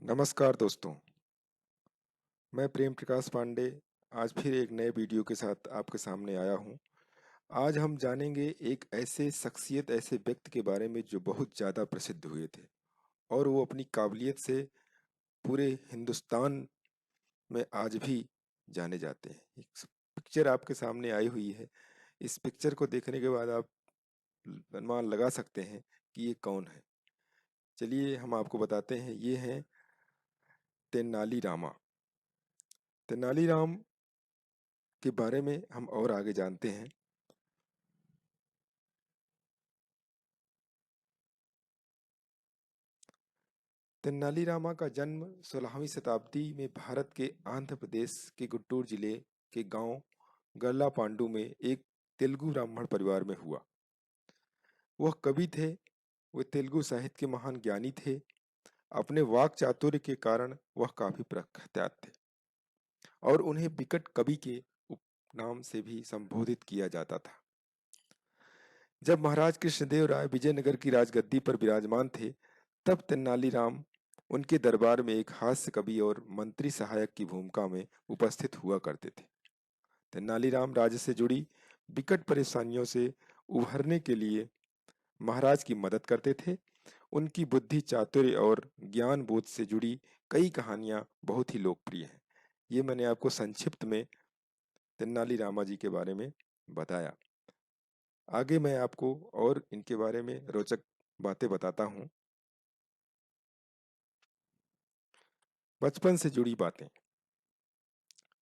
नमस्कार दोस्तों, मैं प्रेम प्रकाश पांडे आज फिर एक नए वीडियो के साथ आपके सामने आया हूं। आज हम जानेंगे एक ऐसे शख्सियत, ऐसे व्यक्ति के बारे में जो बहुत ज़्यादा प्रसिद्ध हुए थे और वो अपनी काबिलियत से पूरे हिंदुस्तान में आज भी जाने जाते हैं। एक पिक्चर आपके सामने आई हुई है। इस पिक्चर को देखने के बाद आप अनुमान लगा सकते हैं कि ये कौन है। चलिए हम आपको बताते हैं, ये हैं तेनाली रामा। तेनाली राम के बारे में हम और आगे जानते हैं। तेनाली रामा का जन्म 16वीं शताब्दी में भारत के आंध्र प्रदेश के गुंटूर जिले के गांव गल्लापांडु में एक तेलुगु ब्राह्मण परिवार में हुआ। वह कवि थे। वे तेलुगु साहित्य के महान ज्ञानी थे। अपने वाक चातुर्य के कारण वह काफी प्रख्यात थे और उन्हें विकट कवि के उपनाम से भी संबोधित किया जाता था। जब महाराज कृष्णदेव राय विजयनगर की राजगद्दी पर विराजमान थे, तब तेनालीराम उनके दरबार में एक हास्य कवि और मंत्री सहायक की भूमिका में उपस्थित हुआ करते थे। तेनालीराम राज्य से जुड़ी विकट परेशानियों से उभरने के लिए महाराज की मदद करते थे। उनकी बुद्धि, चातुर्य और ज्ञान बोध से जुड़ी कई कहानियां बहुत ही लोकप्रिय हैं। ये मैंने आपको संक्षिप्त में तेनाली रामा जी के बारे में बताया। आगे मैं आपको और इनके बारे में रोचक बातें बताता हूँ। बचपन से जुड़ी बातें।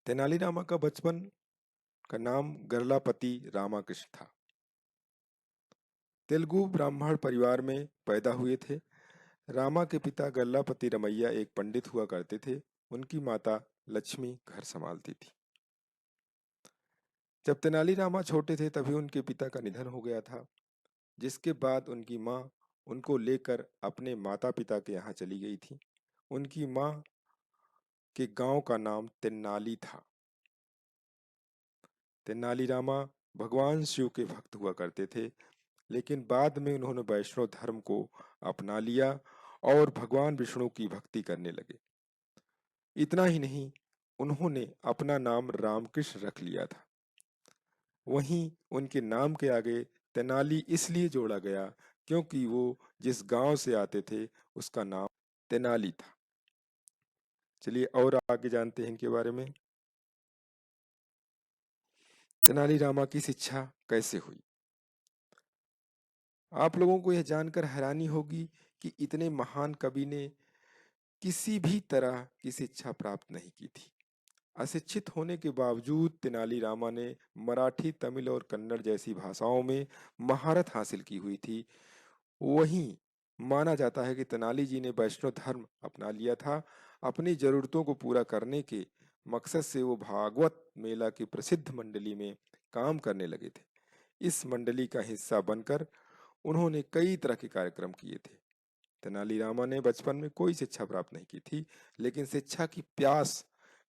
तेनालीरामा का बचपन का नाम गरलापति रामाकृष्ण था। तेलुगु ब्राह्मण परिवार में पैदा हुए थे। रामा के पिता गल्लापति रमैया एक पंडित हुआ करते थे। उनकी माता लक्ष्मी घर संभालती थी। जब तेनालीरामा छोटे थे तभी उनके पिता का निधन हो गया था, जिसके बाद उनकी माँ उनको लेकर अपने माता पिता के यहाँ चली गई थी। उनकी माँ के गांव का नाम तेनाली था। तेनालीरामा भगवान शिव के भक्त हुआ करते थे, लेकिन बाद में उन्होंने वैष्णव धर्म को अपना लिया और भगवान विष्णु की भक्ति करने लगे। इतना ही नहीं, उन्होंने अपना नाम रामकृष्ण रख लिया था। वहीं उनके नाम के आगे तेनाली इसलिए जोड़ा गया क्योंकि वो जिस गांव से आते थे उसका नाम तेनाली था। चलिए और आगे जानते हैं इनके बारे में। तेनालीरामा की शिक्षा कैसे हुई। आप लोगों को यह जानकर हैरानी होगी कि इतने महान कवि ने किसी भी तरह की शिक्षा प्राप्त नहीं की थी। अशिक्षित होने के बावजूद तेनालीरामा ने मराठी, तमिल और कन्नड़ जैसी भाषाओं में महारत हासिल की हुई थी। वहीं माना जाता है कि तेनाली जी ने वैष्णव धर्म अपना लिया था। अपनी जरूरतों को पूरा करने के मकसद से वो भागवत मेला की प्रसिद्ध मंडली में काम करने लगे थे। इस मंडली का हिस्सा बनकर उन्होंने कई तरह के कार्यक्रम किए थे। तेनालीरामा ने बचपन में कोई शिक्षा प्राप्त नहीं की थी, लेकिन शिक्षा की प्यास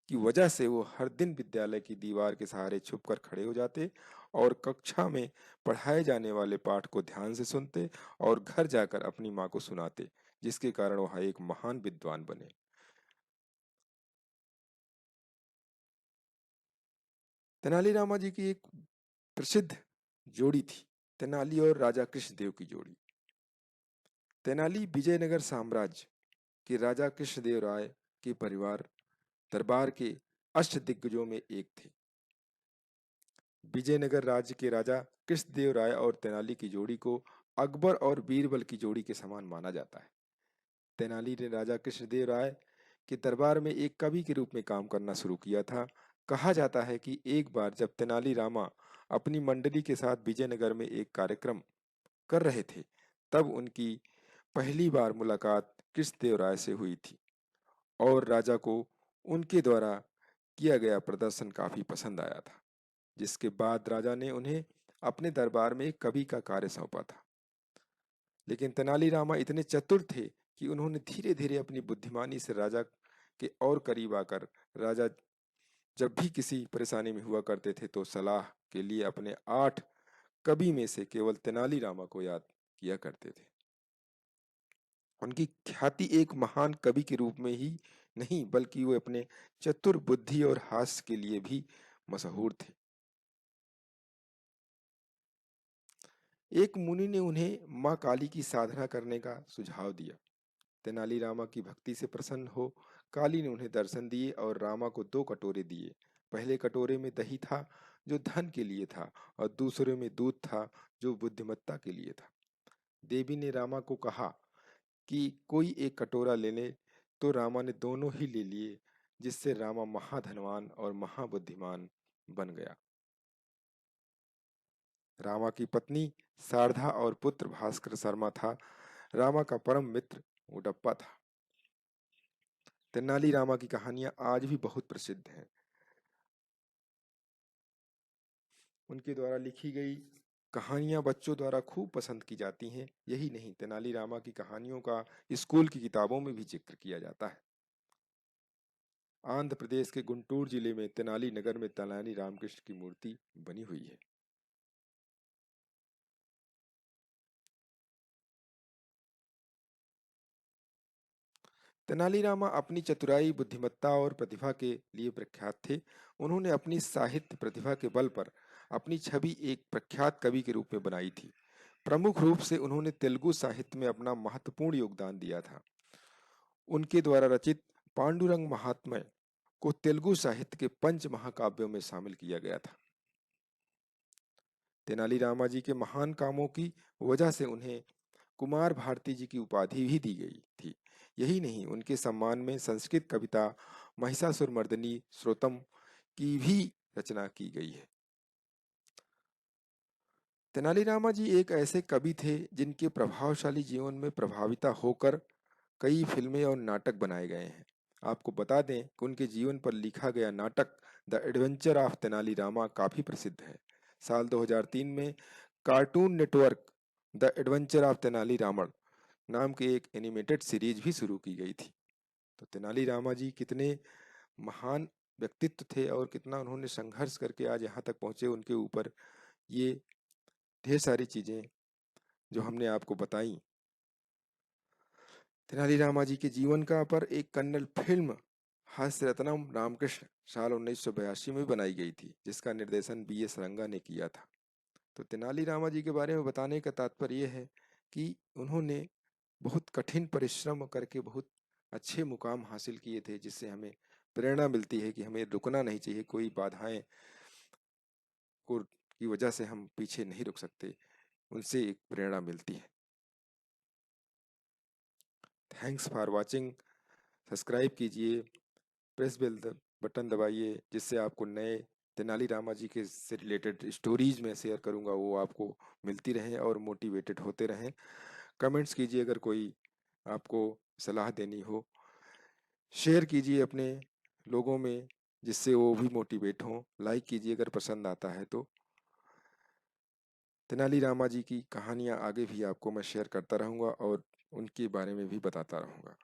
की वजह से वो हर दिन विद्यालय की दीवार के सहारे छुपकर खड़े हो जाते और कक्षा में पढ़ाए जाने वाले पाठ को ध्यान से सुनते और घर जाकर अपनी माँ को सुनाते, जिसके कारण वह एक महान विद्वान बने। तेनालीरामा जी की एक प्रसिद्ध जोड़ी थी, तेनाली और राजा कृष्णदेव की जोड़ी। तेनाली विजयनगर साम्राज्य के राजा कृष्णदेव राय के परिवार दरबार के अष्टदिग्गजों में एक थे। विजयनगर राज्य के राजा कृष्णदेव राय और तेनाली की जोड़ी को अकबर और बीरबल की जोड़ी के समान माना जाता है। तेनाली ने राजा कृष्णदेव राय के दरबार में एक कवि के रूप में काम करना शुरू किया था। कहा जाता है कि एक बार जब तेनाली रामा अपनी मंडली के साथ विजयनगर में एक कार्यक्रम कर रहे थे, तब उनकी पहली बार मुलाकात कृष्णदेव राय से हुई थी और राजा को उनके द्वारा किया गया प्रदर्शन काफी पसंद आया था, जिसके बाद राजा ने उन्हें अपने दरबार में एक कवि का कार्य सौंपा था। लेकिन तेनालीरामा इतने चतुर थे कि उन्होंने धीरे धीरे अपनी बुद्धिमानी से राजा के और करीब आकर राजा जब भी किसी परेशानी में हुआ करते थे तो सलाह के लिए अपने 8 कवि में से केवल तेनालीरामा को याद किया करते थे। उनकी ख्याति एक महान कवि के रूप में ही नहीं बल्कि वो अपने चतुर बुद्धि और हास्य के लिए भी मशहूर थे। एक मुनि ने उन्हें माँ काली की साधना करने का सुझाव दिया। तेनाली रामा की भक्ति से प्रसन्न हो काली ने उन्हें दर्शन दिए और रामा को 2 कटोरे दिए। पहले कटोरे में दही था जो धन के लिए था और दूसरे में दूध था जो बुद्धिमत्ता के लिए था। देवी ने रामा को कहा कि कोई एक कटोरा ले ले, तो रामा ने दोनों ही ले लिए, जिससे रामा महाधनवान और महाबुद्धिमान बन गया। रामा की पत्नी शारदा और पुत्र भास्कर शर्मा था। रामा का परम मित्र उडप्पा था। तेनाली रामा की कहानियां आज भी बहुत प्रसिद्ध हैं। उनके द्वारा लिखी गई कहानियां बच्चों द्वारा खूब पसंद की जाती हैं। यही नहीं, तेनाली रामा की कहानियों का स्कूल की किताबों में भी जिक्र किया जाता है। आंध्र प्रदेश के गुंटूर जिले में तेनाली नगर में तेनाली रामकृष्ण की मूर्ति बनी हुई है। तेनालीरामा अपनी चतुराई, बुद्धिमत्ता और प्रतिभा के लिए प्रख्यात थे। उन्होंने अपनी साहित्य प्रतिभा के बल पर अपनी छवि एक प्रख्यात कवि के रूप में बनाई थी। प्रमुख रूप से उन्होंने तेलुगु साहित्य में अपना महत्वपूर्ण योगदान दिया था। उनके द्वारा रचित पांडुरंग महात्म्य को तेलुगु साहित्य के पंच महाकाव्यों में शामिल किया गया था। तेनालीरामा जी के महान कामों की वजह से उन्हें कुमार भारती जी की उपाधि भी दी गई थी। यही नहीं, उनके सम्मान में संस्कृत कविता महिषासुरमर्दिनी श्रोतम की भी रचना की गई है। तेनालीरामा जी एक ऐसे कवि थे जिनके प्रभावशाली जीवन में प्रभाविता होकर कई फिल्में और नाटक बनाए गए हैं। आपको बता दें कि उनके जीवन पर लिखा गया नाटक द एडवेंचर ऑफ तेनालीरामा काफी प्रसिद्ध है। साल 2003 में cartoon network the adventure of Tenali Raman नाम की एक एनिमेटेड सीरीज भी शुरू की गई थी। तो तेनालीरामा जी कितने महान व्यक्तित्व थे और कितना उन्होंने संघर्ष करके आज यहाँ तक पहुँचे, उनके ऊपर ये ढेर सारी चीजें जो हमने आपको बताई। तेनालीरामा जी के जीवन का पर एक कन्नड़ फिल्म हास्य रत्नम रामकृष्ण साल 1982 में बनाई गई थी, जिसका निर्देशन बी.एस. रंगा ने किया था। तो तेनालीरामा जी के बारे में बताने का तात्पर्य यह है कि उन्होंने बहुत कठिन परिश्रम करके बहुत अच्छे मुकाम हासिल किए थे, जिससे हमें प्रेरणा मिलती है कि हमें रुकना नहीं चाहिए। कोई बाधाएं को की वजह से हम पीछे नहीं रुक सकते, उनसे एक प्रेरणा मिलती है। Thanks for watching. सब्सक्राइब कीजिए, प्रेस बेल बटन दबाइए, जिससे आपको नए तेनालीरामा जी के से रिलेटेड स्टोरीज में शेयर करूंगा वो आपको मिलती रहें और मोटिवेटेड होते रहें। कमेंट्स कीजिए अगर कोई आपको सलाह देनी हो। शेयर कीजिए अपने लोगों में जिससे वो भी मोटिवेट हों। लाइक कीजिए अगर पसंद आता है तो। तेनालीरामा जी की कहानियाँ आगे भी आपको मैं शेयर करता रहूँगा और उनके बारे में भी बताता रहूँगा।